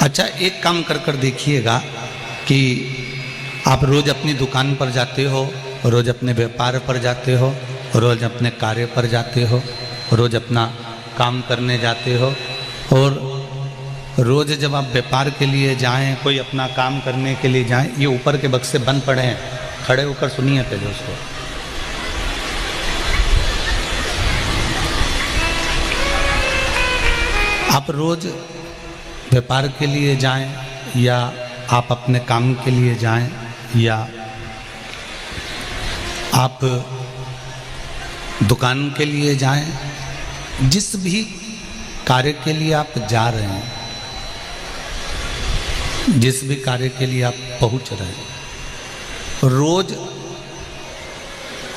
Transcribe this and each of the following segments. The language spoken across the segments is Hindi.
अच्छा, एक काम कर देखिएगा कि आप रोज अपनी दुकान पर जाते हो, रोज अपने व्यापार पर जाते हो, रोज अपने कार्य पर जाते हो, रोज अपना काम करने जाते हो, और रोज जब आप व्यापार के लिए जाएं, कोई अपना काम करने के लिए जाएं, ये ऊपर के बक्से बंद पड़े हैं, खड़े होकर सुनिए पहले उसको। आप रोज व्यापार के लिए जाएं, या आप अपने काम के लिए जाएं, या आप दुकान के लिए जाएं, जिस भी कार्य के लिए आप जा रहे हैं, जिस भी कार्य के लिए आप पहुंच रहे हैं, रोज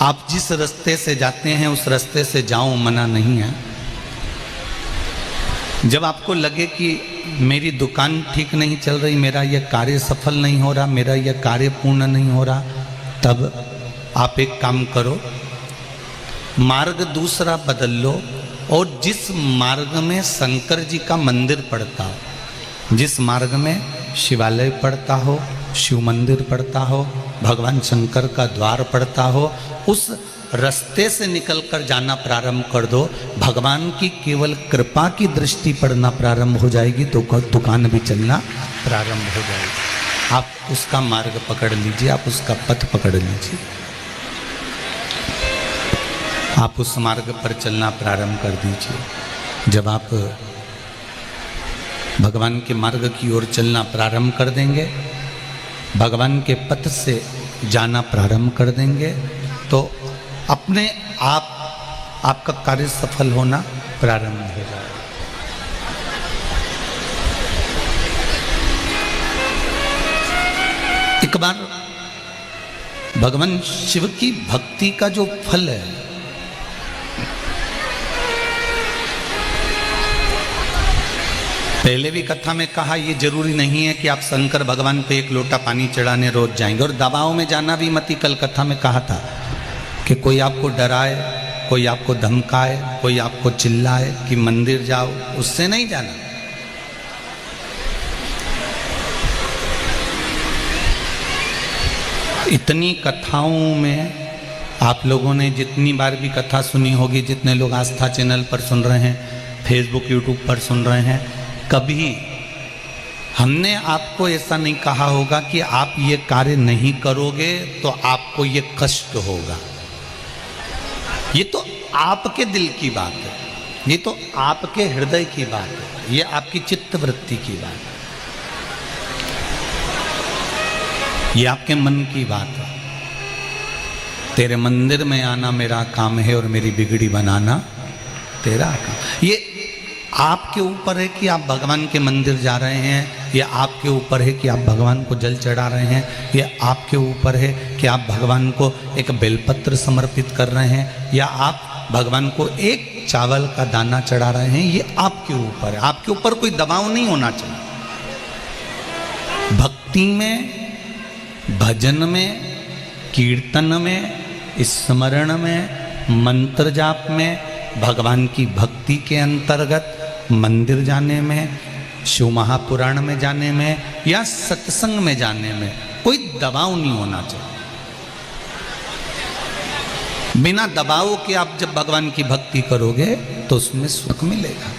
आप जिस रास्ते से जाते हैं उस रास्ते से जाओ, मना नहीं है। जब आपको लगे कि मेरी दुकान ठीक नहीं चल रही, मेरा यह कार्य सफल नहीं हो रहा, मेरा यह कार्य पूर्ण नहीं हो रहा, तब आप एक काम करो, मार्ग दूसरा बदल लो, और जिस मार्ग में शंकर जी का मंदिर पड़ता हो, जिस मार्ग में शिवालय पड़ता हो, शिव मंदिर पड़ता हो, भगवान शंकर का द्वार पड़ता हो, उस रास्ते से निकलकर जाना प्रारंभ कर दो। भगवान की केवल कृपा की दृष्टि पड़ना प्रारंभ हो जाएगी तो दुकान भी चलना प्रारंभ हो जाएगी। आप उसका मार्ग पकड़ लीजिए, आप उसका पथ पकड़ लीजिए, आप उस मार्ग पर चलना प्रारंभ कर दीजिए। जब आप भगवान के मार्ग की ओर चलना प्रारंभ कर देंगे, भगवान के पथ से जाना प्रारंभ कर देंगे, तो अपने आप आपका कार्य सफल होना प्रारंभ हो जाएगा। एक बार भगवान शिव की भक्ति का जो फल है, पहले भी कथा में कहा, ये जरूरी नहीं है कि आप शंकर भगवान पे एक लोटा पानी चढ़ाने रोज जाएंगे, और दबाव में जाना भी मत। कल कथा में कहा था कि कोई आपको डराए, कोई आपको धमकाए, कोई आपको चिल्लाए कि मंदिर जाओ, उससे नहीं जाना। इतनी कथाओं में आप लोगों ने जितनी बार भी कथा सुनी होगी, जितने लोग आस्था चैनल पर सुन रहे हैं, फेसबुक यूट्यूब पर सुन रहे हैं, कभी हमने आपको ऐसा नहीं कहा होगा कि आप ये कार्य नहीं करोगे तो आपको ये कष्ट होगा। ये तो आपके दिल की बात है, ये तो आपके हृदय की बात है, ये आपकी चित्त वृत्ति की बात है, ये आपके मन की बात है। तेरे मंदिर में आना मेरा काम है, और मेरी बिगड़ी बनाना तेरा काम। ये आपके ऊपर है कि आप भगवान के मंदिर जा रहे हैं, ये आपके ऊपर है कि आप भगवान को जल चढ़ा रहे हैं, ये आपके ऊपर है कि आप भगवान को एक बेलपत्र समर्पित कर रहे हैं, या आप भगवान को एक चावल का दाना चढ़ा रहे हैं। ये आपके ऊपर है, आपके ऊपर कोई दबाव नहीं होना चाहिए। भक्ति में, भजन में, कीर्तन में, स्मरण में, मंत्र जाप में, भगवान की भक्ति के अंतर्गत मंदिर जाने में, शिव महापुराण में जाने में, या सत्संग में जाने में कोई दबाव नहीं होना चाहिए। बिना दबाव के आप जब भगवान की भक्ति करोगे तो उसमें सुख मिलेगा।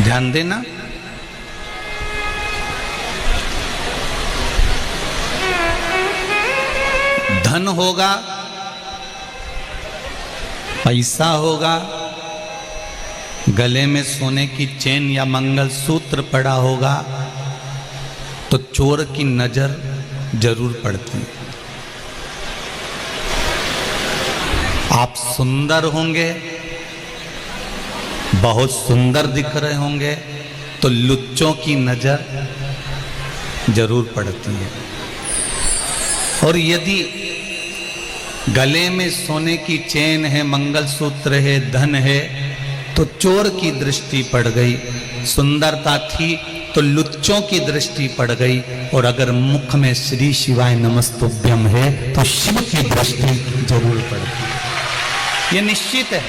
ध्यान देना, धन होगा, पैसा होगा, गले में सोने की चेन या मंगलसूत्र पड़ा होगा, तो चोर की नजर जरूर पड़ती है। आप सुंदर होंगे, बहुत सुंदर दिख रहे होंगे, तो लुच्चों की नजर जरूर पड़ती है। और यदि गले में सोने की चेन है, मंगलसूत्र है, धन है, तो चोर की दृष्टि पड़ गई। सुंदरता थी तो लुच्चों की दृष्टि पड़ गई, और अगर मुख में श्री शिवाय नमस्तुभ्यम है तो शिव की दृष्टि जरूर पड़ती है। ये निश्चित है।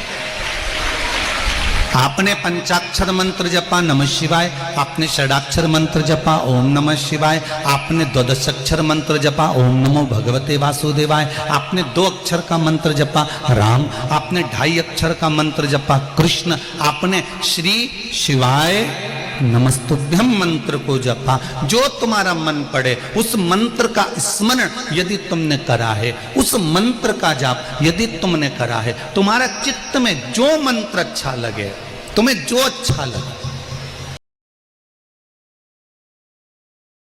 आपने पंचाक्षर मंत्र जपा नमः शिवाय, आपने षडाक्षर मंत्र जपा ओम नमः शिवाय, आपने द्वादशाक्षर मंत्र जपा ओम नमो भगवते वासुदेवाय, आपने 2 अक्षर का मंत्र जपा राम, आपने 2.5 अक्षर का मंत्र जपा कृष्ण, आपने श्री शिवाय नमस्तुभ्यम मंत्र को जपा। जो तुम्हारा मन पड़े उस मंत्र का स्मरण यदि तुमने करा है, उस मंत्र का जाप यदि तुमने करा है, तुम्हारा चित्त में जो मंत्र अच्छा लगे, तुम्हें जो अच्छा लगे